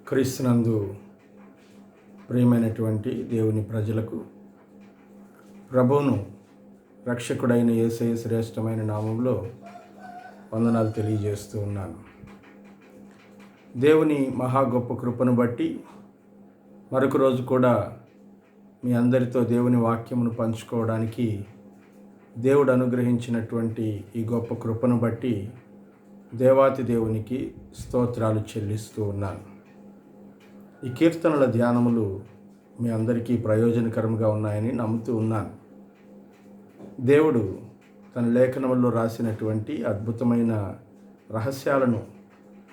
క్రీస్తునందు ప్రియమైనటువంటి దేవుని ప్రజలకు ప్రభువును రక్షకుడైన యేసయ్య శ్రేష్టమైన నామంలో వందనాలు తెలియజేస్తూ ఉన్నాను. దేవుని మహా గొప్ప కృపను బట్టి మరొక రోజు కూడా మీ అందరితో దేవుని వాక్యమును పంచుకోవడానికి దేవుడు అనుగ్రహించినటువంటి ఈ గొప్ప కృపను బట్టి దేవాతి దేవునికి స్తోత్రాలు చెల్లిస్తూ ఉన్నాను. ఈ కీర్తనల ధ్యానములు మీ అందరికీ ప్రయోజనకరంగా ఉన్నాయని నమ్ముతూ ఉన్నాను. దేవుడు తన లేఖనముల్లో రాసినటువంటి అద్భుతమైన రహస్యాలను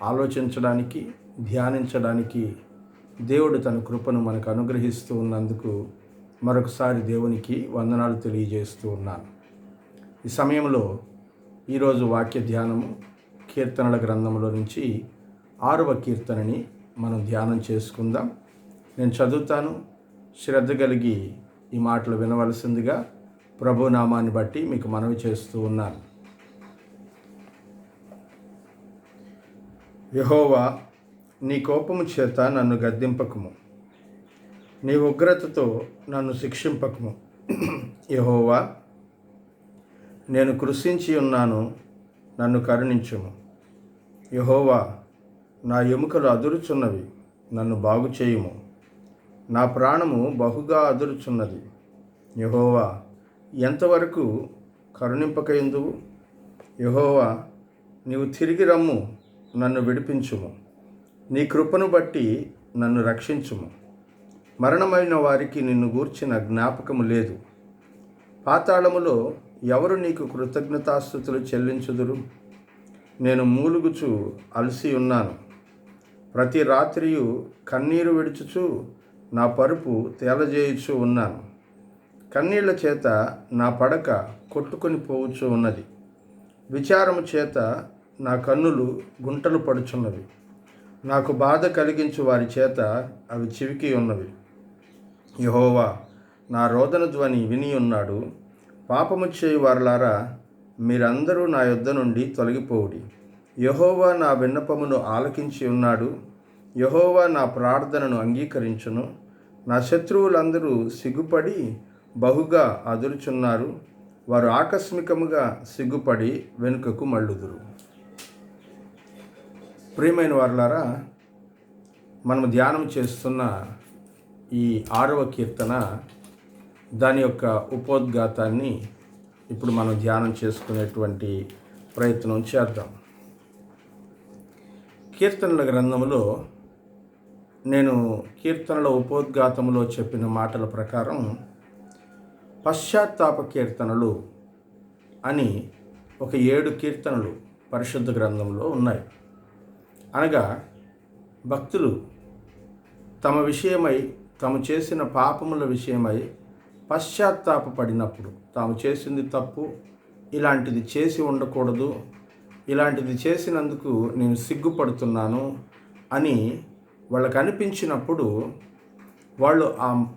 ఆలోచించడానికి, ధ్యానించడానికి దేవుడు తన కృపను మనకు అనుగ్రహిస్తూ ఉన్నందుకు మరొకసారి దేవునికి వందనాలు తెలియజేస్తూ ఉన్నాను. ఈ సమయంలో ఈరోజు వాక్య ధ్యానము కీర్తనల గ్రంథంలో నుంచి 6వ కీర్తనని మనం ధ్యానం చేసుకుందాం. నేను చదువుతాను, శ్రద్ధ కలిగి ఈ మాటలు వినవలసిందిగా ప్రభు నామాన్ని బట్టి మీకు మనవి చేస్తూ ఉన్నాను. యెహోవా, నీ కోపము చేత నన్ను గద్దింపకుము, నీ ఉగ్రతతో నన్ను శిక్షింపకుము. యెహోవా, నేను కృషించి ఉన్నాను, నన్ను కరుణించుము. యెహోవా, నా ఎముకలు అదురుచున్నవి, నన్ను బాగు చేయుము. నా ప్రాణము బహుగా అదురుచున్నది. యెహోవా, ఎంతవరకు కరుణింపకయుందువు? యెహోవా, నీవు తిరిగి రమ్ము, నన్ను విడిపించుము. నీ కృపను బట్టి నన్ను రక్షించుము. మరణమైన వారికి నిన్ను గూర్చిన జ్ఞాపకము లేదు. పాతాళములో ఎవరు నీకు కృతజ్ఞతాస్తుతులు చెల్లించుదురు? నేను మూలుగుచు అలసి ఉన్నాను. ప్రతి రాత్రియు కన్నీరు విడుచుచు నా పరుపు తేలజేయుచు ఉన్నాను. కన్నీళ్ల చేత నా పడక కొట్టుకొని పోవచ్చు ఉన్నది. విచారము చేత నా కన్నులు గుంటలు పడుచున్నవి. నాకు బాధ కలిగించు వారి చేత అవి చివికి ఉన్నవి. యెహోవా, నా రోదన ధ్వని విని ఉన్నాడు. పాపము చేయు వారలారా, మీరందరూ నా యొద్ద నుండి తొలగిపోవుడి. యెహోవా నా విన్నపమును ఆలకించి ఉన్నాడు. యెహోవా నా ప్రార్థనను అంగీకరించును. నా శత్రువులందరూ సిగ్గుపడి బహుగా అదురుచున్నారు. వారు ఆకస్మికముగా సిగ్గుపడి వెనుకకు మళ్ళుదురు. ప్రియమైన వారలారా, మనము ధ్యానం చేస్తున్న ఈ 6వ కీర్తన, దాని యొక్క ఉపోద్ఘాతాన్ని ఇప్పుడు మనం ధ్యానం చేసుకునేటువంటి ప్రయత్నం చేద్దాం. కీర్తనల గ్రంథంలో నేను కీర్తనల ఉపోద్ఘాతంలో చెప్పిన మాటల ప్రకారం పశ్చాత్తాప కీర్తనలు అని ఒక 7 కీర్తనలు పరిశుద్ధ గ్రంథంలో ఉన్నాయి. అనగా భక్తులు తమ విషయమై, తాము చేసిన పాపముల విషయమై పశ్చాత్తాపడినప్పుడు, తాము చేసింది తప్పు, ఇలాంటిది చేసి ఉండకూడదు, ఇలాంటిది చేసినందుకు నేను సిగ్గుపడుతున్నాను అని వాళ్ళకు అనిపించినప్పుడు వాళ్ళు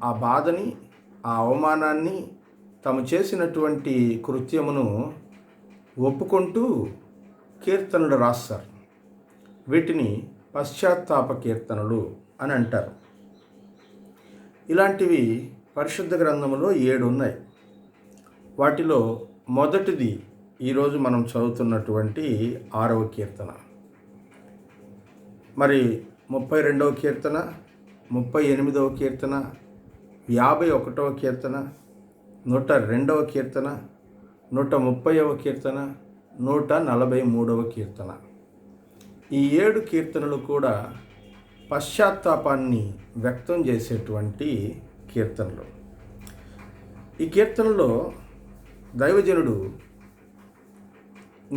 ఆ బాధని, ఆ అవమానాన్ని, తాము చేసినటువంటి కృత్యమును ఒప్పుకుంటూ కీర్తనలు రాస్తారు. వీటిని పశ్చాత్తాప కీర్తనలు అని అంటారు. ఇలాంటివి పరిశుద్ధ గ్రంథంలో 7 ఉన్నాయి. వాటిలో మొదటిది ఈరోజు మనం చదువుతున్నటువంటి 6వ కీర్తన. మరి 32వ కీర్తన, 38వ కీర్తన, 51వ కీర్తన, 102వ కీర్తన, 130వ కీర్తన, 143వ కీర్తన, ఈ 7 కీర్తనలు కూడా పశ్చాత్తాపాన్ని వ్యక్తం చేసేటువంటి కీర్తనలు. ఈ కీర్తనలో దైవజనుడు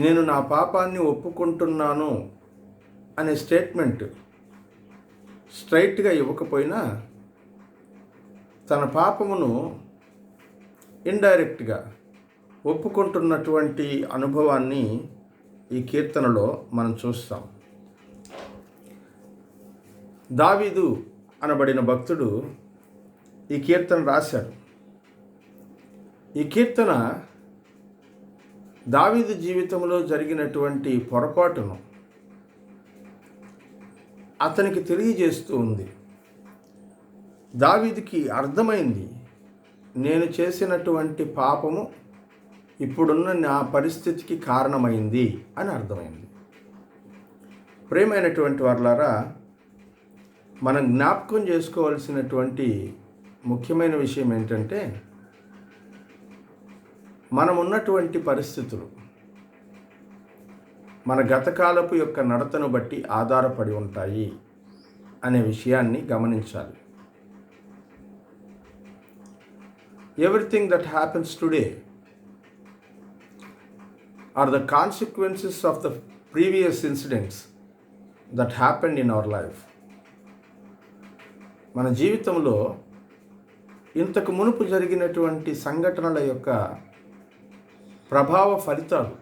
నేను నా పాపాన్ని ఒప్పుకుంటున్నాను అనే స్టేట్మెంట్ స్ట్రైట్గా ఇవ్వకపోయినా తన పాపమును ఇండైరెక్ట్గా ఒప్పుకుంటున్నటువంటి అనుభవాన్ని ఈ కీర్తనలో మనం చూస్తాం. దావీదు అనబడిన భక్తుడు ఈ కీర్తన రాశాడు. ఈ కీర్తన దావీదు జీవితంలో జరిగినటువంటి పొరపాటును అతనికి తెలియజేస్తూ ఉంది. దావీదుకి అర్థమైంది, నేను చేసినటువంటి పాపము ఇప్పుడున్న నా పరిస్థితికి కారణమైంది అని అర్థమైంది. ప్రియమైనటువంటి వారలారా, మనం జ్ఞాపకం చేసుకోవాల్సినటువంటి ముఖ్యమైన విషయం ఏంటంటే, మనం ఉన్నటువంటి పరిస్థితులు మన గతకాలపు యొక్క నడతను బట్టి ఆధారపడి ఉంటాయి అనే విషయాన్ని గమనించాలి. Everything that happens today are the consequences of the previous incidents that happened in our life. మన జీవితంలో ఇంతకు మునుపు జరిగినటువంటి సంఘటనల యొక్క ప్రభావ ఫలితాలు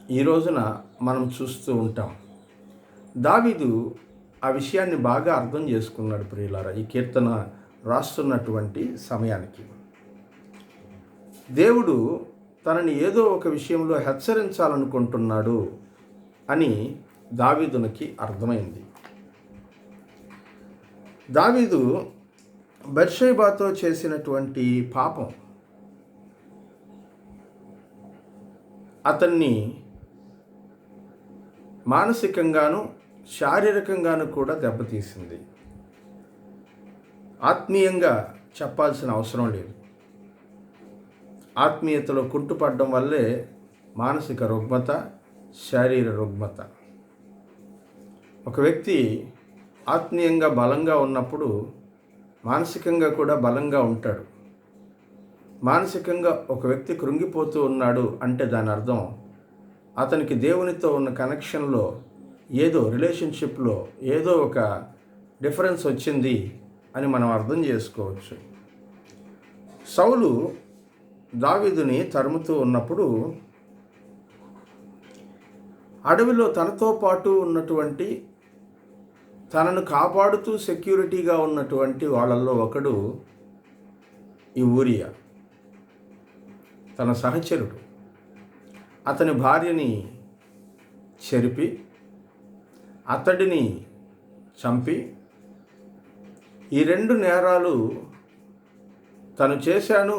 ఈ రోజున మనం చూస్తూ ఉంటాం. దావీదు ఆ విషయాన్ని బాగా అర్థం చేసుకున్నాడు ప్రియులారా. ఈ కీర్తన రాస్తున్నటువంటి సమయానికి దేవుడు తనని ఏదో ఒక విషయంలో హెచ్చరించాలనుకుంటున్నాడు అని దావీదునికి అర్థమైంది. దావీదు బత్షెబాతో చేసినటువంటి పాపం అతన్ని మానసికంగాను శారీరకంగాను కూడా దెబ్బతీసింది. ఆత్మీయంగా చెప్పాల్సిన అవసరం లేదు. ఆత్మీయతలో కుంటుపడడం వల్లే మానసిక రుగ్మత, శారీర రుగ్మత. ఒక వ్యక్తి ఆత్మీయంగా బలంగా ఉన్నప్పుడు మానసికంగా కూడా బలంగా ఉంటాడు. మానసికంగా ఒక వ్యక్తి కృంగిపోతూ ఉన్నాడు అంటే దాని అర్థం అతనికి దేవునితో ఉన్న కనెక్షన్లో ఏదో రిలేషన్షిప్లో ఏదో ఒక డిఫరెన్స్ వచ్చింది అని మనం అర్థం చేసుకోవచ్చు. సౌలు దావీదుని తరుముతూ ఉన్నప్పుడు అడవిలో తనతో పాటు ఉన్నటువంటి, తనను కాపాడుతూ సెక్యూరిటీగా ఉన్నటువంటి వాళ్ళల్లో ఒకడు ఈ ఊరియా, తన సహచరుడు. అతని భార్యని చెరిపి అతడిని చంపి, ఈ రెండు నేరాలు తను చేశాను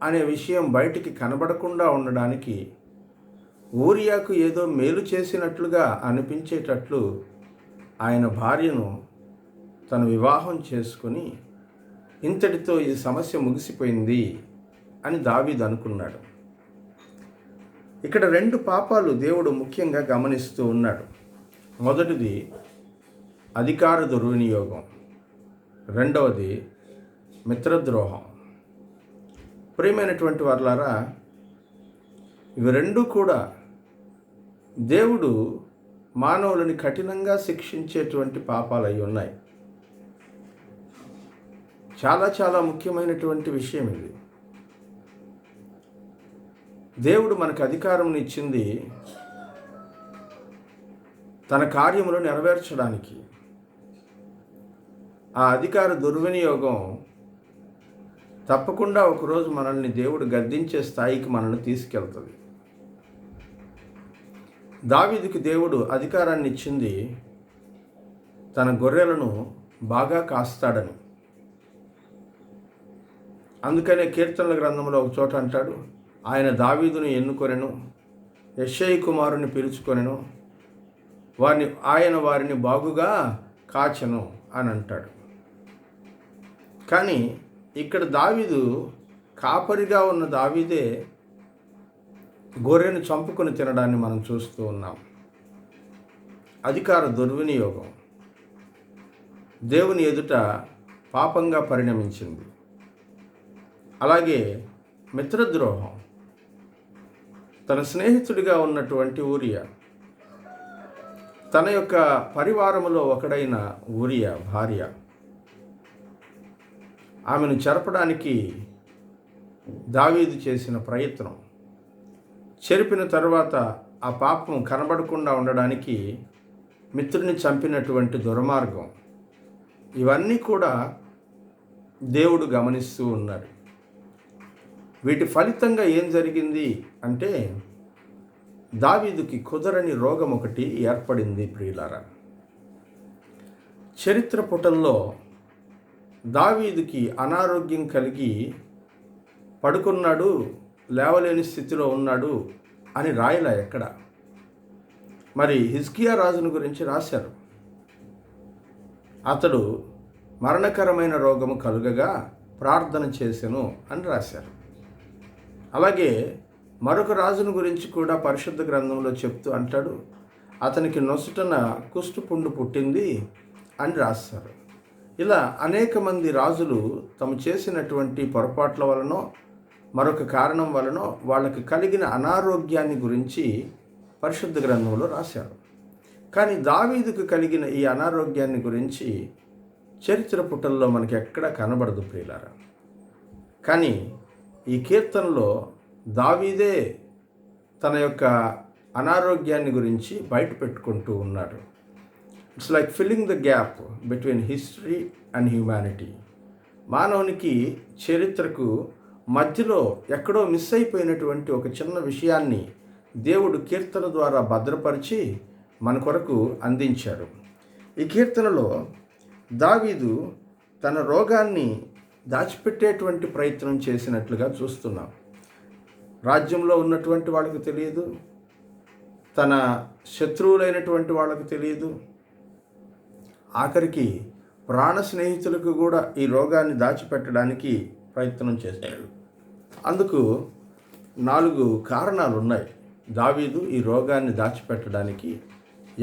అనే విషయం బయటికి కనబడకుండా ఉండడానికి ఊరియాకు ఏదో మేలు చేసినట్లుగా అనిపించేటట్లు ఆయన భార్యను తను వివాహం చేసుకుని ఇంతటితో ఈ సమస్య ముగిసిపోయింది అని దావీదు అనుకున్నాడు. ఇక్కడ రెండు పాపాలు దేవుడు ముఖ్యంగా గమనిస్తూ ఉన్నాడు. మొదటిది అధికార దుర్వినియోగం, రెండవది మిత్రద్రోహం. ప్రియమైనటువంటి వారలారా, ఇవి రెండూ కూడా దేవుడు మానవులని కఠినంగా శిక్షించేటువంటి పాపాలు అయి ఉన్నాయి. చాలా చాలా ముఖ్యమైనటువంటి విషయం ఇది. దేవుడు మనకు అధికారం ఇచ్చింది తన కార్యములు నెరవేర్చడానికి. ఆ అధికార దుర్వినియోగం తప్పకుండా ఒకరోజు మనల్ని దేవుడు గద్దించే స్థాయికి మనల్ని తీసుకెళ్తుంది. దావీదుకి దేవుడు అధికారాన్ని ఇచ్చింది తన గొర్రెలను బాగా కాస్తాడని. అందుకనే కీర్తనల గ్రంథంలో ఒక చోట అంటాడు, ఆయన దావీదును ఎన్నుకొనెను, యెష్షయి కుమారుని పిలుచుకొనెను, వారిని బాగుగా కాచెను అని అంటాడు. కానీ ఇక్కడ దావీదు కాపరిగా ఉన్న దావీదే గొర్రెను చంపుకొని తినడాన్ని మనం చూస్తూ ఉన్నాం. అధికార దుర్వినియోగం దేవుని ఎదుట పాపంగా పరిణమించింది. అలాగే మిత్రద్రోహం, తన స్నేహితుడిగా ఉన్నటువంటి ఊరియా, తన యొక్క పరివారములో ఒకడైన ఊరియా భార్య, ఆమెను చెరపడానికి దావీదు చేసిన ప్రయత్నం, చెరిపిన తరువాత ఆ పాపం కనబడకుండా ఉండడానికి మిత్రుని చంపినటువంటి దుర్మార్గం, ఇవన్నీ కూడా దేవుడు గమనిస్తూ ఉన్నాడు. వీటి ఫలితంగా ఏం జరిగింది అంటే దావీదుకి కుదరని రోగం ఒకటి ఏర్పడింది ప్రియులారా. చరిత్ర పుటల్లో దావీదుకి అనారోగ్యం కలిగి పడుకున్నాడు, లేవలేని స్థితిలో ఉన్నాడు అని రాయలా ఎక్కడ. మరి హిజ్కియా రాజును గురించి రాశారు. అతడు మరణకరమైన రోగము కలుగగా ప్రార్థన చేసెను అని రాశారు. అలాగే మరొక రాజును గురించి కూడా పరిశుద్ధ గ్రంథంలో చెప్తూ అంటాడు, అతనికి నొసటన కుష్టుపుండు పుట్టింది అని రాస్తారు. ఇలా అనేక మంది రాజులు తాము చేసినటువంటి పొరపాట్ల వలనో మరొక కారణం వలనో వాళ్ళకి కలిగిన అనారోగ్యాన్ని గురించి పరిశుద్ధ గ్రంథంలో రాశారు. కానీ దావీదుకు కలిగిన ఈ అనారోగ్యాన్ని గురించి చరిత్ర పుటల్లో మనకి ఎక్కడా కనబడదు ప్రియులారా. కానీ ఈ కీర్తనలో దావీదే తన యొక్క అనారోగ్యాన్ని గురించి బయట పెట్టుకుంటూ ఉన్నాడు. It's like filling the gap between history and humanity. మానవునికి చరిత్రకు మధ్యలో ఎక్కడో మిస్ అయిపోయినటువంటి ఒక చిన్న విషయాన్ని దేవుడు కీర్తన ద్వారా భద్రపరిచి మన కొరకు అందించాడు. ఈ కీర్తనలో దావీదు తన రోగాన్ని దాచిపెట్టేటువంటి ప్రయత్నం చేసినట్లుగా చూస్తున్నాం. రాజ్యంలో ఉన్నటువంటి వాళ్ళకు తెలియదు, తన శత్రువులైనటువంటి వాళ్ళకు తెలియదు, ఆఖరికి ప్రాణ స్నేహితులకు కూడా ఈ రోగాన్ని దాచిపెట్టడానికి ప్రయత్నం చేశాడు. అందుకు 4 కారణాలు ఉన్నాయి. దావీదు ఈ రోగాన్ని దాచిపెట్టడానికి,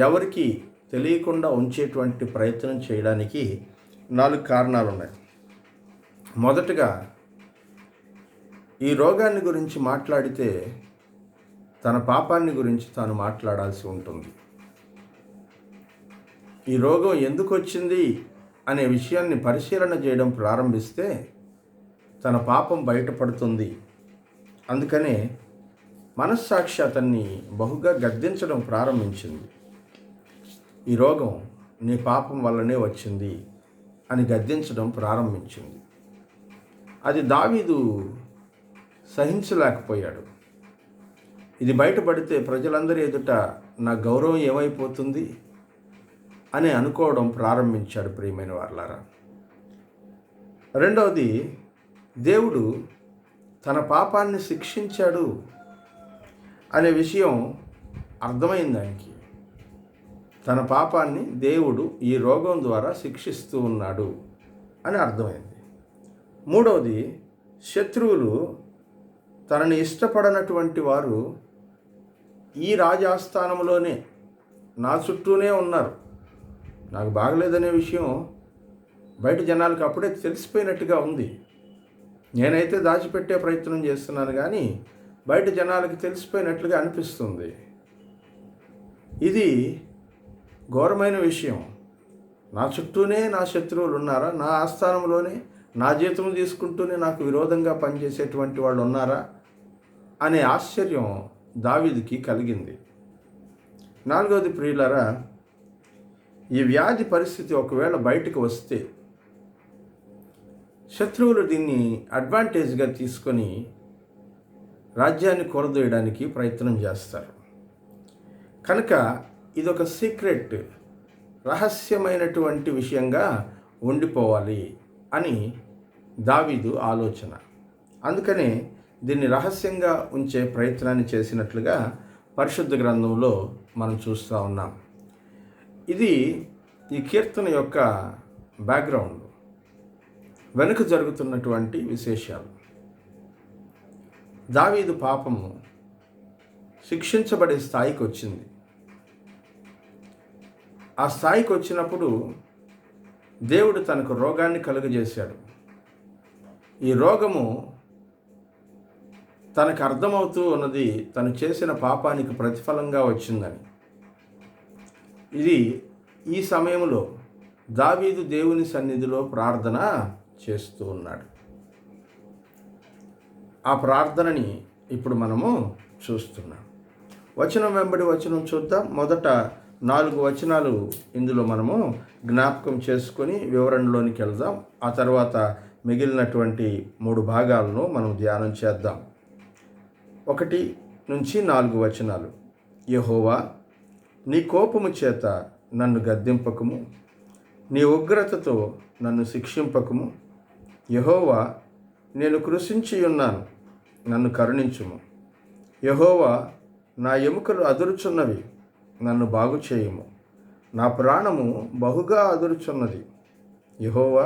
ఎవరికి తెలియకుండా ఉంచేటువంటి ప్రయత్నం చేయడానికి 4 కారణాలు ఉన్నాయి. మొదటగా, ఈ రోగాన్ని గురించి మాట్లాడితే తన పాపాన్ని గురించి తాను మాట్లాడాల్సి ఉంటుంది. ఈ రోగం ఎందుకు వచ్చింది అనే విషయాన్ని పరిశీలన చేయడం ప్రారంభిస్తే తన పాపం బయటపడుతుంది. అందుకనే మనస్సాక్షి అతన్ని బహుగా గద్దించడం ప్రారంభించింది. ఈ రోగం నీ పాపం వల్లనే వచ్చింది అని గద్దించడం ప్రారంభించింది. అది దావీదు సహించలేకపోయాడు. ఇది బయటపడితే ప్రజలందరి ఎదుట నా గౌరవం ఏమైపోతుంది అని అనుకోవడం ప్రారంభించాడు. ప్రియమైన వారలారా, రెండవది, దేవుడు తన పాపాన్ని శిక్షించాడు అనే విషయం అర్థమైంది ఆయనకి. తన పాపాన్ని దేవుడు ఈ రోగం ద్వారా శిక్షిస్తూ ఉన్నాడు అని అర్థమైంది. మూడవది, శత్రువులు, తనని ఇష్టపడనటువంటి వారు ఈ రాజాస్థానంలోనే నా చుట్టూనే ఉన్నారు. నాకు బాగలేదనే విషయం బయట జనాలకు అప్పుడే తెలిసిపోయినట్టుగా ఉంది. నేనైతే దాచిపెట్టే ప్రయత్నం చేస్తున్నాను, కానీ బయట జనాలకు తెలిసిపోయినట్లుగా అనిపిస్తుంది. ఇది ఘోరమైన విషయం. నా చుట్టూనే నా శత్రువులు ఉన్నారా? నా ఆస్థానంలోనే నా జీతం తీసుకుంటూనే నాకు విరోధంగా పనిచేసేటువంటి వాళ్ళు ఉన్నారా అనే ఆశ్చర్యం దావీదుకి కలిగింది. నాలుగవది, ప్రియులారా, ఈ వ్యాధి పరిస్థితి ఒకవేళ బయటకు వస్తే శత్రువులు దీన్ని అడ్వాంటేజ్గా తీసుకొని రాజ్యాన్ని కొరదోయడానికి ప్రయత్నం చేస్తారు. కనుక ఇదొక సీక్రెట్, రహస్యమైనటువంటి విషయంగా ఉండిపోవాలి అని దావీదు ఆలోచన. అందుకనే దీన్ని రహస్యంగా ఉంచే ప్రయత్నాన్ని చేసినట్లుగా పరిశుద్ధ గ్రంథంలో మనం చూస్తూ ఉన్నాం. ఇది ఈ కీర్తన యొక్క బ్యాక్గ్రౌండ్, వెనుక జరుగుతున్నటువంటి విశేషాలు. దావీదు పాపము శిక్షించబడే స్థాయికి వచ్చింది. ఆ స్థాయికి వచ్చినప్పుడు దేవుడు తనకు రోగాన్ని కలుగజేశాడు. ఈ రోగము తనకు అర్థమవుతూ ఉన్నది తను చేసిన పాపానికి ప్రతిఫలంగా వచ్చిందని. ఇది ఈ సమయంలో దావీదు దేవుని సన్నిధిలో ప్రార్థన చేస్తూ ఉన్నాడు. ఆ ప్రార్థనని ఇప్పుడు మనము చూస్తున్నాం. వచనం వెంబడి వచనం చూద్దాం. మొదట 4 వచనాలు ఇందులో మనము జ్ఞాపకం చేసుకొని వివరణలోనికి వెళ్దాం. ఆ తర్వాత మిగిలినటువంటి 3 భాగాలను మనం ధ్యానం చేద్దాం. 1 నుంచి 4 వచనాలు. యెహోవా, నీ కోపము చేత నన్ను గద్దింపకము, నీ ఉగ్రతతో నన్ను శిక్షింపకుము. యెహోవా, నేను కృషించి ఉన్నాను, నన్ను కరుణించుము. యెహోవా, నా ఎముకలు అదురుచున్నవి, నన్ను బాగు చేయుము. నా ప్రాణము బహుగా అదురుచున్నది. యెహోవా,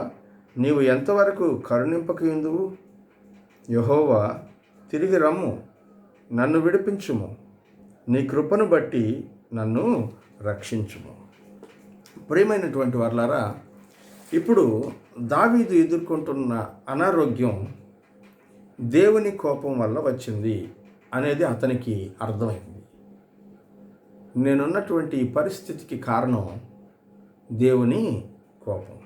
నీవు ఎంతవరకు కరుణింపకయుందువు? యెహోవా, తిరిగి రమ్ము, నన్ను విడిపించుము. నీ కృపను బట్టి నన్ను రక్షించుము. ప్రియమైనటువంటి వారలారా, ఇప్పుడు దావీదు ఎదుర్కొంటున్న అనారోగ్యం దేవుని కోపం వల్ల వచ్చింది అనేది అతనికి అర్థమైంది. నేనున్నటువంటి ఈ పరిస్థితికి కారణం దేవుని కోపం.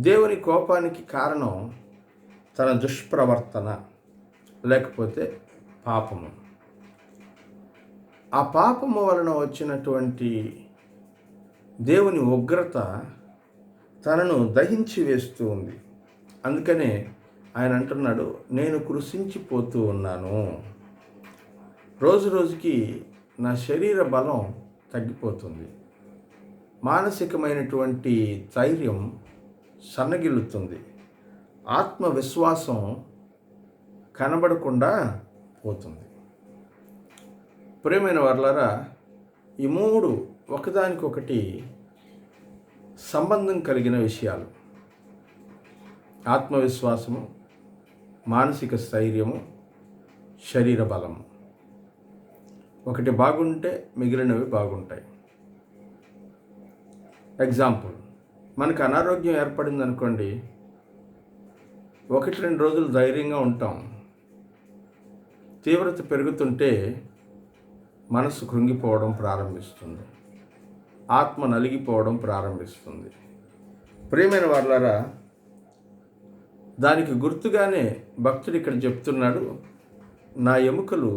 దేవుని కోపానికి కారణం తన దుష్ప్రవర్తన, లేకపోతే పాపము. ఆ పాపము వలన వచ్చినటువంటి దేవుని ఉగ్రత తనను దహించి వేస్తూ ఉంది. అందుకనే ఆయన అంటున్నాడు, నేను కృషించిపోతూ ఉన్నాను. రోజు రోజుకి నా శరీర బలం తగ్గిపోతుంది. మానసికమైనటువంటి ధైర్యం సన్నగిల్లుతుంది. ఆత్మవిశ్వాసం కనబడకుండా పోతుంది. ప్రియమైన వారలారా, ఈ మూడు ఒకదానికొకటి సంబంధం కలిగిన విషయాలు. ఆత్మవిశ్వాసము, మానసిక స్థైర్యము, శరీర బలము. ఒకటి బాగుంటే మిగిలినవి బాగుంటాయి. ఎగ్జాంపుల్, మనకు అనారోగ్యం ఏర్పడింది అనుకోండి, 1-2 రోజులు ధైర్యంగా ఉంటాం. తీవ్రత పెరుగుతుంటే మనసు కృంగిపోవడం ప్రారంభిస్తుంది, ఆత్మ నలిగిపోవడం ప్రారంభిస్తుంది. ప్రియమైన వారలారా, దానికి గుర్తుగానే భక్తుడు ఇక్కడ చెప్తున్నాడు, నా ఎముకలు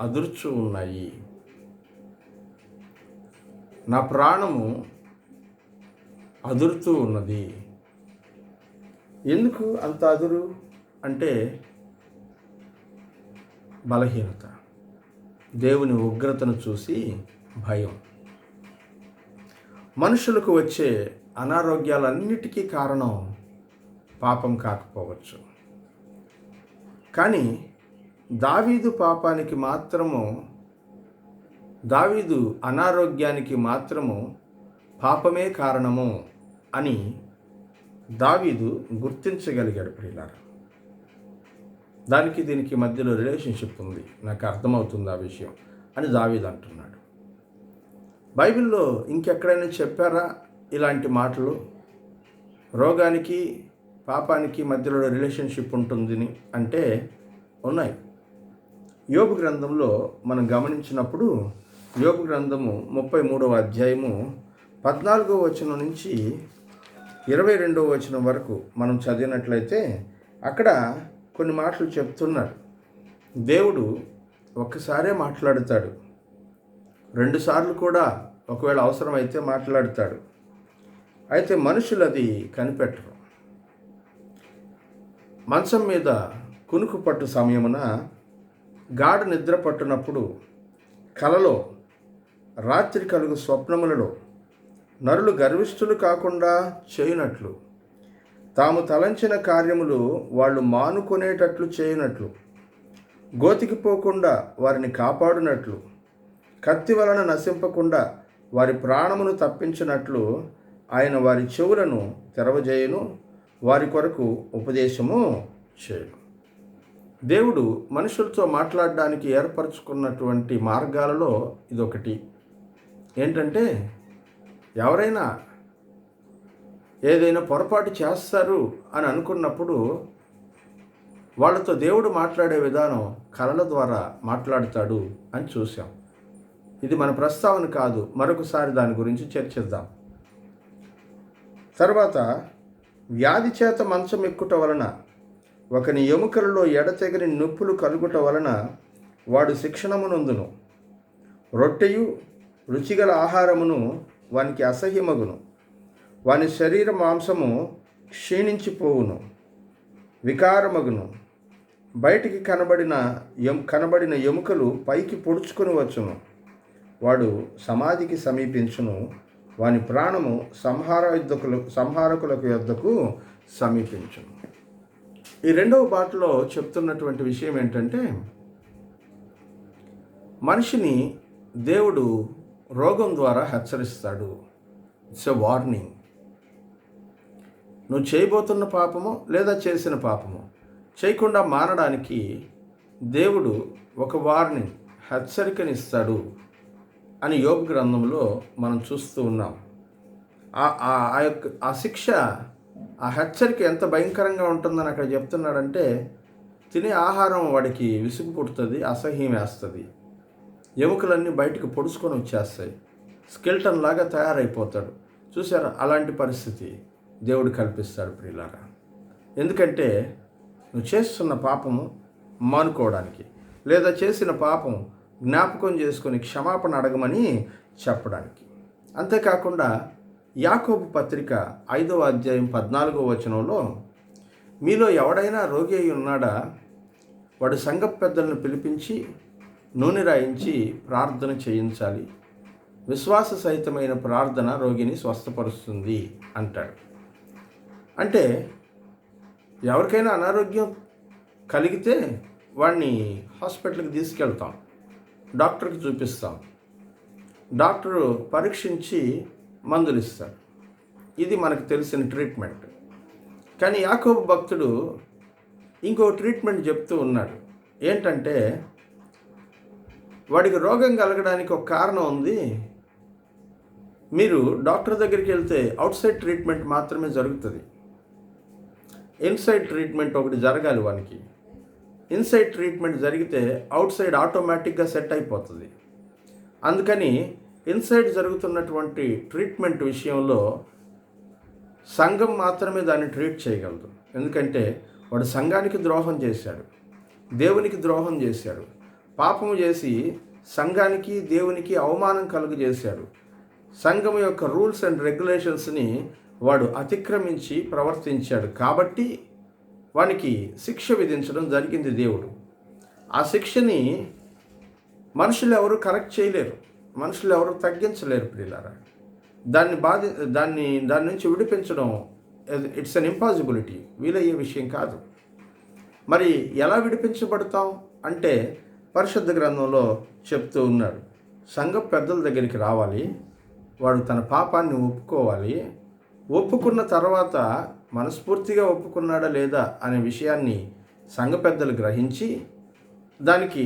అదుర్చు ఉన్నాయి, నా ప్రాణము అదురుతూ ఉన్నది. ఎందుకు అంత అదురు అంటే బలహీనత, దేవుని ఉగ్రతను చూసి భయం. మనుషులకు వచ్చే అనారోగ్యాలన్నిటికీ కారణం పాపం కాకపోవచ్చు, కానీ దావీదు అనారోగ్యానికి మాత్రము పాపమే కారణము అని దావీదు గుర్తించగలిగాడు. ప్రియులారా, దానికి దీనికి మధ్యలో రిలేషన్షిప్ ఉంది, నాకు అర్థమవుతుంది ఆ విషయం అని దావీదు అంటున్నాడు. బైబిల్లో ఇంకెక్కడైనా చెప్పారా ఇలాంటి మాటలు? రోగానికి పాపానికి మధ్యలో రిలేషన్షిప్ ఉంటుంది అంటే ఉన్నాయి. యోబు గ్రంథంలో మనం గమనించినప్పుడు, యోబు గ్రంథము 33వ అధ్యాయము 14వ వచనం నుంచి 22వ వచనం వరకు మనం చదివినట్లయితే అక్కడ కొన్ని మాటలు చెప్తున్నాడు. దేవుడు ఒక్కసారే మాట్లాడుతాడు, 2 సార్లు కూడా ఒకవేళ అవసరమైతే మాట్లాడతాడు. అయితే మనుషులు అది కనిపెట్టరు. మంచం మీద కునుకు పట్టు సమయమున, గాఢ నిద్ర పట్టునప్పుడు, కలలో, రాత్రి కలుగు స్వప్నములలో నరులు గర్విష్ఠులు కాకుండా చేయునట్లు, తాము తలంచిన కార్యములు వాళ్ళు మానుకొనేటట్లు చేయునట్లు, గోతికిపోకుండా వారిని కాపాడునట్లు, కత్తి వలన నశింపకుండా వారి ప్రాణమును తప్పించినట్లు ఆయన వారి చెవులను తెరవజేయును, వారి కొరకు ఉపదేశము చేయును. దేవుడు మనుషులతో మాట్లాడడానికి ఏర్పరచుకున్నటువంటి మార్గాలలో ఇదొకటి. ఏంటంటే, ఎవరైనా ఏదైనా పొరపాటు చేస్తారు అని అనుకున్నప్పుడు వాళ్ళతో దేవుడు మాట్లాడే విధానం కళల ద్వారా మాట్లాడతాడు అని చూసాం. ఇది మన ప్రస్తావన కాదు, మరొకసారి దాని గురించి చర్చిద్దాం. తర్వాత, వ్యాధి చేత మంచం ఎక్కుట వలన, ఒకని ఎముకలలో ఎడతెగని నొప్పులు కలుగుట వలన వాడు శిక్షణమునందును, రొట్టెయు రుచిగల ఆహారమును వానికి అసహ్యమగును, వాని శరీర మాంసము క్షీణించిపోవును, వికారమగును, బయటికి కనబడిన ఎముకలు పైకి పొడుచుకొని వచ్చును, వాడు సమాధికి సమీపించును, వాని ప్రాణము సంహారకులకు యొద్దకు సమీపించును. ఈ రెండవ బాటలో చెప్తున్నటువంటి విషయం ఏంటంటే, మనిషిని దేవుడు రోగం ద్వారా హెచ్చరిస్తాడు. It's a warning. నువ్వు చేయబోతున్న పాపము లేదా చేసిన పాపము చేయకుండా మారడానికి దేవుడు ఒక వార్నింగ్, హెచ్చరికనిస్తాడు అని యోబు గ్రంథంలో మనం చూస్తూ ఉన్నాం. ఆ శిక్ష, ఆ హెచ్చరిక ఎంత భయంకరంగా ఉంటుందని అక్కడ చెప్తున్నాడంటే, తినే ఆహారం వాడికి విసుగు పుడుతుంది, అసహ్యం వేస్తుంది, ఎముకలన్నీ బయటకు పొడుచుకొని వచ్చేస్తాయి, స్కెల్టన్ లాగా తయారైపోతాడు. చూసారా, అలాంటి పరిస్థితి దేవుడు కల్పిస్తాడు ప్రియులారా. ఎందుకంటే నువ్వు చేస్తున్న పాపము మానుకోవడానికి, లేదా చేసిన పాపం జ్ఞాపకం చేసుకొని క్షమాపణ అడగమని చెప్పడానికి. అంతేకాకుండా యాకోబు పత్రిక 5వ అధ్యాయం 14వ వచనంలో, మీలో ఎవడైనా రోగి అయి ఉన్నాడా, వాడు సంఘ పెద్దలను పిలిపించి నూనె రాయించి ప్రార్థన చేయించాలి. విశ్వాస సహితమైన ప్రార్థన రోగిని స్వస్థపరుస్తుంది అంటాడు. అంటే ఎవరికైనా అనారోగ్యం కలిగితే వాడిని హాస్పిటల్కి తీసుకెళ్తాం, డాక్టర్కి చూపిస్తాం, డాక్టరు పరీక్షించి మందులు ఇస్తాడు. ఇది మనకు తెలిసిన ట్రీట్మెంట్. కానీ యాకోబు భక్తుడు ఇంకో ట్రీట్మెంట్ చెప్తూ ఉన్నాడు. ఏంటంటే, వాడికి రోగం కలగడానికి ఒక కారణం ఉంది. మీరు డాక్టర్ దగ్గరికి వెళ్తే అవుట్ సైడ్ ట్రీట్మెంట్ మాత్రమే జరుగుతుంది. ఇన్సైడ్ ట్రీట్మెంట్ ఒకటి జరగాలి వానికి. ఇన్సైడ్ ట్రీట్మెంట్ జరిగితే అవుట్ సైడ్ ఆటోమేటిక్గా సెట్ అయిపోతుంది. అందుకని ఇన్సైడ్ జరుగుతున్నటువంటి ట్రీట్మెంట్ విషయంలో సంఘం మాత్రమే దాన్ని ట్రీట్ చేయగలదు. ఎందుకంటే వాడు సంఘానికి ద్రోహం చేశాడు, దేవునికి ద్రోహం చేశాడు, పాపము చేసి సంఘానికి దేవునికి అవమానం కలుగజేశాడు. సంఘం యొక్క రూల్స్ అండ్ రెగ్యులేషన్స్ని వాడు అతిక్రమించి ప్రవర్తించాడు. కాబట్టి వానికి శిక్ష విధించడం జరిగింది దేవుడు. ఆ శిక్షని మనుషులు ఎవరు కరెక్ట్ చేయలేరు, మనుషులు ఎవరు తగ్గించలేరు ప్రియులారా. దాని నుంచి విడిపించడం ఇట్స్ అన్ ఇంపాసిబిలిటీ, వీలయ్యే విషయం కాదు. మరి ఎలా విడిపించబడతాం అంటే, పరిశుద్ధ గ్రంథంలో చెప్తూ ఉన్నాడు, సంఘ పెద్దల దగ్గరికి రావాలి, వాడు తన పాపాన్ని ఒప్పుకోవాలి, ఒప్పుకున్న తర్వాత మనస్ఫూర్తిగా ఒప్పుకున్నాడా లేదా అనే విషయాన్ని సంఘ పెద్దలు గ్రహించి దానికి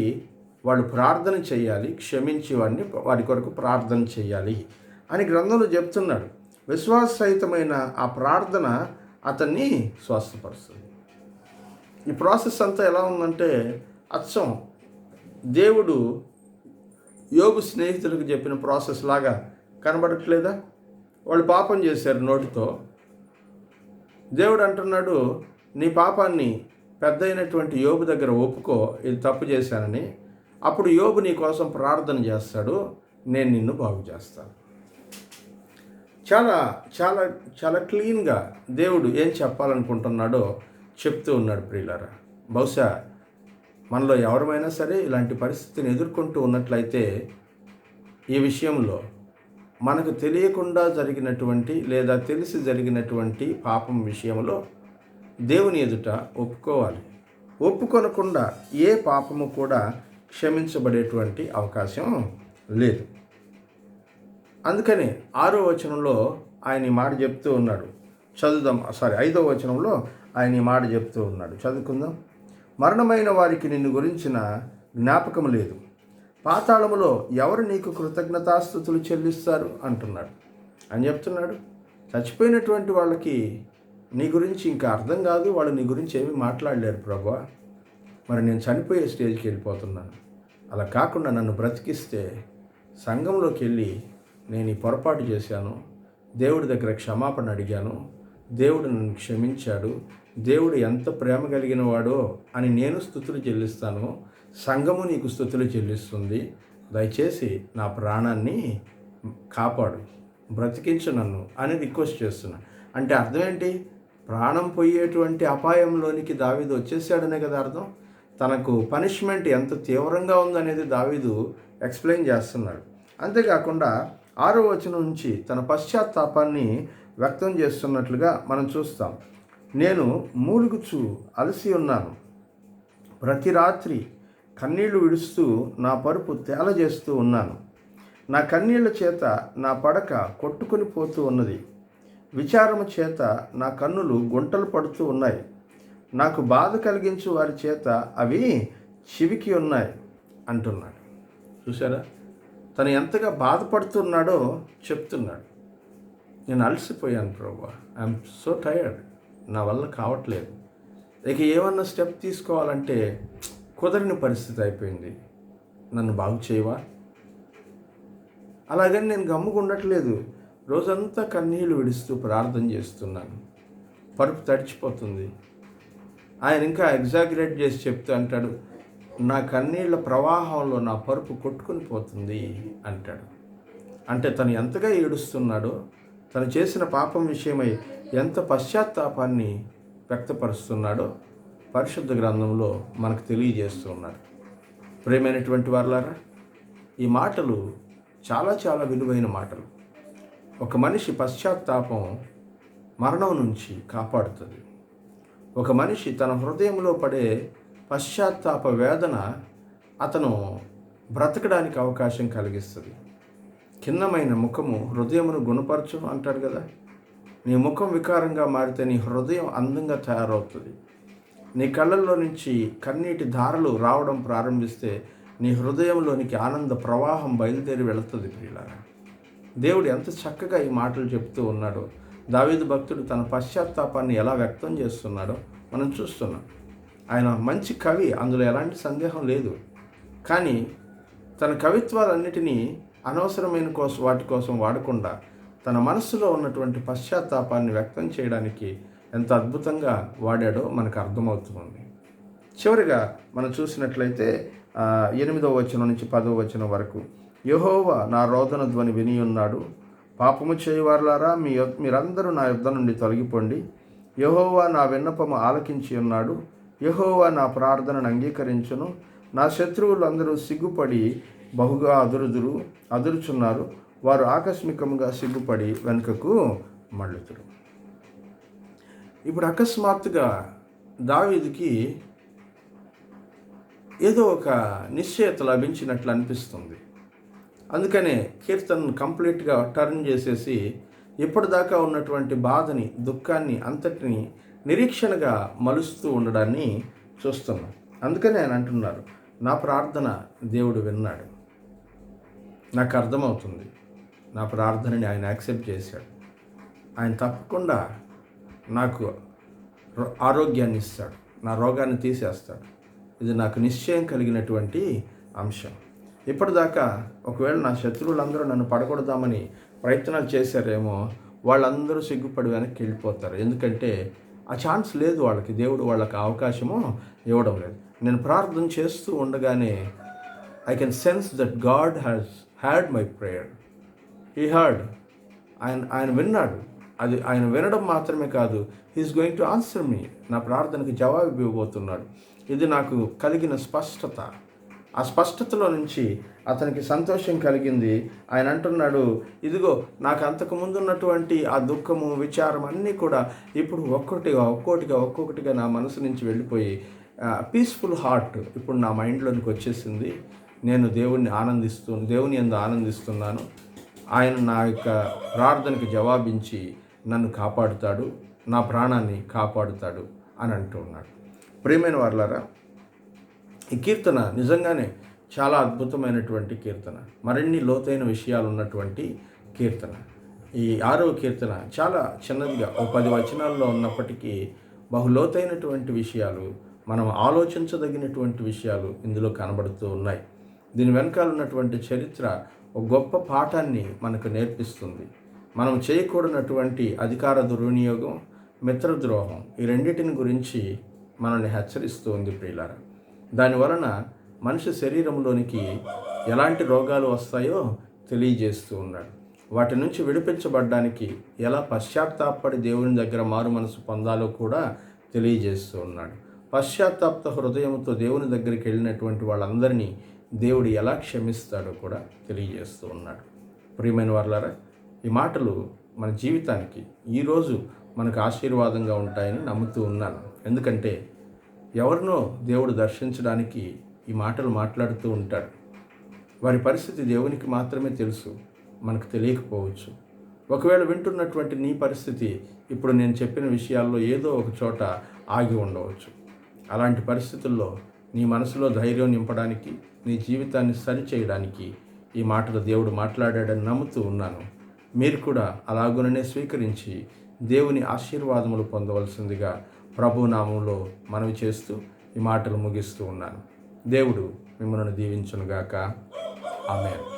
వాడు ప్రార్థన చేయాలి, క్షమించి వాడి కొరకు ప్రార్థన చేయాలి అని గ్రంథంలో చెప్తున్నాడు. విశ్వాస సహితమైన ఆ ప్రార్థన అతన్ని స్వస్థపరుస్తుంది. ఈ ప్రాసెస్ అంతా ఎలా ఉందంటే, అచ్చం దేవుడు యోబు స్నేహితులకు చెప్పిన ప్రాసెస్ లాగా కనబడట్లేదా? వాళ్ళు పాపం చేశారు నోటితో. దేవుడు అంటున్నాడు, నీ పాపాన్ని పెద్ద అయినటువంటి యోబు దగ్గర ఒప్పుకో, ఇది తప్పు చేశానని. అప్పుడు యోబు నీ కోసం ప్రార్థన చేస్తాడు, నేను నిన్ను బాగు చేస్తాను. చాలా చాలా చాలా క్లీన్గా దేవుడు ఏం చెప్పాలనుకుంటున్నాడో చెప్తూ ఉన్నాడు ప్రియులారా. బహుశా మనలో ఎవరమైనా సరే ఇలాంటి పరిస్థితిని ఎదుర్కొంటూ ఉన్నట్లయితే, ఈ విషయంలో మనకు తెలియకుండా జరిగినటువంటి లేదా తెలిసి జరిగినటువంటి పాపం విషయంలో దేవుని ఎదుట ఒప్పుకోవాలి. ఒప్పుకొనకుండా ఏ పాపము కూడా క్షమించబడేటువంటి అవకాశం లేదు. అందుకని 6వ వచనంలో ఆయన ఈ మాట చెప్తూ ఉన్నాడు. 5వ వచనంలో ఆయన ఈ మాట చెప్తూ ఉన్నాడు. చదువుకుందాం. మరణమైన వారికి నిన్ను గురించిన జ్ఞాపకం లేదు, పాతాళములో ఎవరు నీకు కృతజ్ఞతాస్తుతులు చెల్లిస్తారు అంటున్నాడు అని చెప్తున్నాడు. చచ్చిపోయినటువంటి వాళ్ళకి నీ గురించి ఇంకా అర్థం కాదు, వాళ్ళు నీ గురించి ఏమీ మాట్లాడలేరు ప్రభువా. మరి నేను చనిపోయే స్టేజ్కి వెళ్ళిపోతున్నాను. అలా కాకుండా నన్ను బ్రతికిస్తే సంఘంలోకి వెళ్ళి నేను ఈ పొరపాటు చేశాను, దేవుడి దగ్గర క్షమాపణ అడిగాను, దేవుడు నన్ను క్షమించాడు, దేవుడు ఎంత ప్రేమ కలిగిన వాడో అని నేను స్తుతులు చెల్లిస్తాను, సంఘము నీకు స్తుతులు చెల్లిస్తుంది, దయచేసి నా ప్రాణాన్ని కాపాడు, బ్రతికించు నన్ను అని రిక్వెస్ట్ చేస్తున్నా. అంటే అర్థం ఏంటి? ప్రాణం పోయేటువంటి అపాయంలోనికి దావీదు వచ్చేసాడనే కదా అర్థం. తనకు పనిష్మెంట్ ఎంత తీవ్రంగా ఉందనేది దావీదు ఎక్స్ప్లెయిన్ చేస్తున్నాడు. అంతేకాకుండా 6వ వచనం నుంచి తన పశ్చాత్తాపాన్ని వ్యక్తం చేస్తున్నట్లుగా మనం చూస్తాం. నేను మూలుగుచు అలసి ఉన్నాను, ప్రతి రాత్రి కన్నీళ్లు విడుస్తూ నా పరుపు తేలజేస్తూ ఉన్నాను. నా కన్నీళ్ల చేత నా పడక కొట్టుకొని పోతూ ఉన్నది, విచారము చేత నా కన్నులు గుంటలు పడుతూ ఉన్నాయి. నాకు బాధ కలిగించు వారి చేత అవి చివికి ఉన్నాయి అంటున్నాడు. చూసారా, తను ఎంతగా బాధపడుతున్నాడో చెప్తున్నాడు. నేను అలసిపోయాను ప్రభువా, ఐఎమ్ సో టైర్డ్, నా వల్ల కావట్లేదు, ఇక ఏమన్నా స్టెప్ తీసుకోవాలంటే కుదరని పరిస్థితి అయిపోయింది, నన్ను బాగు చేయవా? అలాగని నేను గమ్ముకుండట్లేదు, రోజంతా కన్నీళ్లు విడుస్తూ ప్రార్థన చేస్తున్నాను. పరుపు తడిచిపోతుంది. ఆయన ఇంకా ఎగ్జాగరేట్ చేసి చెప్తూ అంటాడు, నా కన్నీళ్ల ప్రవాహంలో నా పరుపు కొట్టుకుని పోతుంది అంటాడు. అంటే తను ఎంతగా ఏడుస్తున్నాడో, తను చేసిన పాపం విషయమై ఎంత పశ్చాత్తాపాన్ని వ్యక్తపరుస్తున్నాడో పరిశుద్ధ గ్రంథంలో మనకు తెలియజేస్తూ ఉన్నాడు. ప్రియమైనటువంటి వారలారా, ఈ మాటలు చాలా చాలా విలువైన మాటలు. ఒక మనిషి పశ్చాత్తాపం మరణం నుంచి కాపాడుతుంది. ఒక మనిషి తన హృదయంలో పడే పశ్చాత్తాప వేదన అతను బ్రతకడానికి అవకాశం కలిగిస్తుంది. ఖిన్నమైన ముఖము హృదయమును గుణపరచును అంటాడు కదా. నీ ముఖం వికారంగా మారితే నీ హృదయం అందంగా తయారవుతుంది. నీ కళ్ళల్లో నుంచి కన్నీటి ధారలు రావడం ప్రారంభిస్తే నీ హృదయంలోనికి ఆనంద ప్రవాహం బయలుదేరి వెళుతుంది. ప్రియులారా, దేవుడు ఎంత చక్కగా ఈ మాటలు చెప్తూ ఉన్నాడో, దావీదు భక్తుడు తన పశ్చాత్తాపాన్ని ఎలా వ్యక్తం చేస్తున్నాడో మనం చూస్తున్నాం. ఆయన మంచి కవి, అందులో ఎలాంటి సందేహం లేదు. కానీ తన కవిత్వాలన్నిటినీ అనవసరమైన వాటి కోసం వాడకుండా తన మనస్సులో ఉన్నటువంటి పశ్చాత్తాపాన్ని వ్యక్తం చేయడానికి ఎంత అద్భుతంగా వాడాడో మనకు అర్థమవుతుంది. చివరిగా మనం చూసినట్లయితే 8వ వచనం నుంచి 10వ వచనం వరకు, యెహోవా నా రోదన ధ్వని విని ఉన్నాడు, పాపము చేయువారులారా మీరందరూ నా యుద్ధ నుండి తొలగిపోండి. యెహోవా నా విన్నపము ఆలకించి ఉన్నాడు, యెహోవా నా ప్రార్థనను అంగీకరించును. నా శత్రువులందరూ సిగ్గుపడి బహుగా అదురుచున్నారు, వారు ఆకస్మికంగా సిగ్గుపడి వెనుకకు మళ్ళుతురు. ఇప్పుడు అకస్మాత్తుగా దావీదుకి ఏదో ఒక నిశ్చయత లభించినట్లు అనిపిస్తుంది. అందుకనే కీర్తనను కంప్లీట్గా టర్న్ చేసేసి ఇప్పటిదాకా ఉన్నటువంటి బాధని, దుఃఖాన్ని అంతటిని నిరీక్షణగా మలుస్తూ ఉండడాన్ని చూస్తున్నాం. అందుకనే ఆయన అంటున్నారు, నా ప్రార్థన దేవుడు విన్నాడు, నాకు అర్థమవుతుంది, నా ప్రార్థనని ఆయన యాక్సెప్ట్ చేశాడు, ఆయన తప్పకుండా నాకు ఆరోగ్యాన్ని ఇస్తాడు, నా రోగాన్ని తీసేస్తాడు. ఇది నాకు నిశ్చయం కలిగినటువంటి అంశం. ఇప్పటిదాకా ఒకవేళ నా శత్రువులందరూ నన్ను పడగొడదామని ప్రయత్నాలు చేశారేమో, వాళ్ళందరూ సిగ్గుపడి వెనక్కి వెళ్ళిపోతారు. ఎందుకంటే ఆ ఛాన్స్ లేదు వాళ్ళకి, దేవుడు వాళ్ళకి అవకాశము ఇవ్వడం లేదు. నేను ప్రార్థన చేస్తూ ఉండగానే I can sense that God has had my prayer. He heard, ఆయన విన్నాడు. అది ఆయన వినడం మాత్రమే కాదు, హీఈస్ గోయింగ్ టు ఆన్సర్ మీ, నా ప్రార్థనకి జవాబు ఇవ్వబోతున్నాడు. ఇది నాకు కలిగిన స్పష్టత. ఆ స్పష్టతలో నుంచి అతనికి సంతోషం కలిగింది. ఆయన అంటున్నాడు, ఇదిగో నాకు అంతకుముందు ఉన్నటువంటి ఆ దుఃఖము, విచారం అన్నీ కూడా ఇప్పుడు ఒక్కొక్కటిగా నా మనసు నుంచి వెళ్ళిపోయి పీస్ఫుల్ హార్ట్ ఇప్పుడు నా మైండ్లోనికి వచ్చేసింది. నేను దేవుని యందు ఆనందిస్తున్నాను. ఆయన నా యొక్క ప్రార్థనకి జవాబించి నన్ను కాపాడుతాడు, నా ప్రాణాన్ని కాపాడుతాడు అని అంటూ ఉన్నాడు. ప్రియమైన వారలారా, ఈ కీర్తన నిజంగానే చాలా అద్భుతమైనటువంటి కీర్తన, మరిన్ని లోతైన విషయాలు ఉన్నటువంటి కీర్తన. ఈ 6వ కీర్తన చాలా చిన్నదిగా 10 వచనాల్లో ఉన్నప్పటికీ బహు లోతైనటువంటి విషయాలు, మనం ఆలోచించదగినటువంటి విషయాలు ఇందులో కనబడుతూ ఉన్నాయి. దీని వెనకాల ఉన్నటువంటి చరిత్ర ఒక గొప్ప పాఠాన్ని మనకు నేర్పిస్తుంది. మనం చేయకూడనటువంటి అధికార దుర్వినియోగం, మిత్రద్రోహం, ఈ రెండింటిని గురించి మనల్ని హెచ్చరిస్తూ ఉంది ప్రియులారా. దానివలన మనిషి శరీరంలోనికి ఎలాంటి రోగాలు వస్తాయో తెలియజేస్తూ ఉన్నాడు. వాటి నుంచి విడిపించబడ్డానికి ఎలా పశ్చాత్తాపడి దేవుని దగ్గర మారు మనసు పొందాలో కూడా తెలియజేస్తూ ఉన్నాడు. పశ్చాత్తాప హృదయంతో దేవుని దగ్గరికి వెళ్ళినటువంటి వాళ్ళందరినీ దేవుడు ఎలా క్షమిస్తాడో కూడా తెలియజేస్తూ ఉన్నాడు. ప్రియమైన వారలారా, ఈ మాటలు మన జీవితానికి ఈరోజు మనకు ఆశీర్వాదంగా ఉంటాయని నమ్ముతూ ఉన్నాను. ఎందుకంటే ఎవరినో దేవుడు దర్శించడానికి ఈ మాటలు మాట్లాడుతూ ఉంటాడు. వారి పరిస్థితి దేవునికి మాత్రమే తెలుసు, మనకు తెలియకపోవచ్చు. ఒకవేళ వింటున్నటువంటి నీ పరిస్థితి ఇప్పుడు నేను చెప్పిన విషయాల్లో ఏదో ఒక చోట ఆగి ఉండవచ్చు. అలాంటి పరిస్థితుల్లో నీ మనసులో ధైర్యం నింపడానికి, నీ జీవితాన్ని సరిచేయడానికి ఈ మాటలు దేవుడు మాట్లాడాడని నమ్ముతూ ఉన్నాను. మీరు కూడా అలాగుననే స్వీకరించి దేవుని ఆశీర్వాదములు పొందవలసిందిగా ప్రభు నామంలో మనవి చేస్తూ ఈ మాటలు ముగిస్తూ ఉన్నాను. దేవుడు మిమ్మల్ని దీవించునుగాక. ఆమేన్.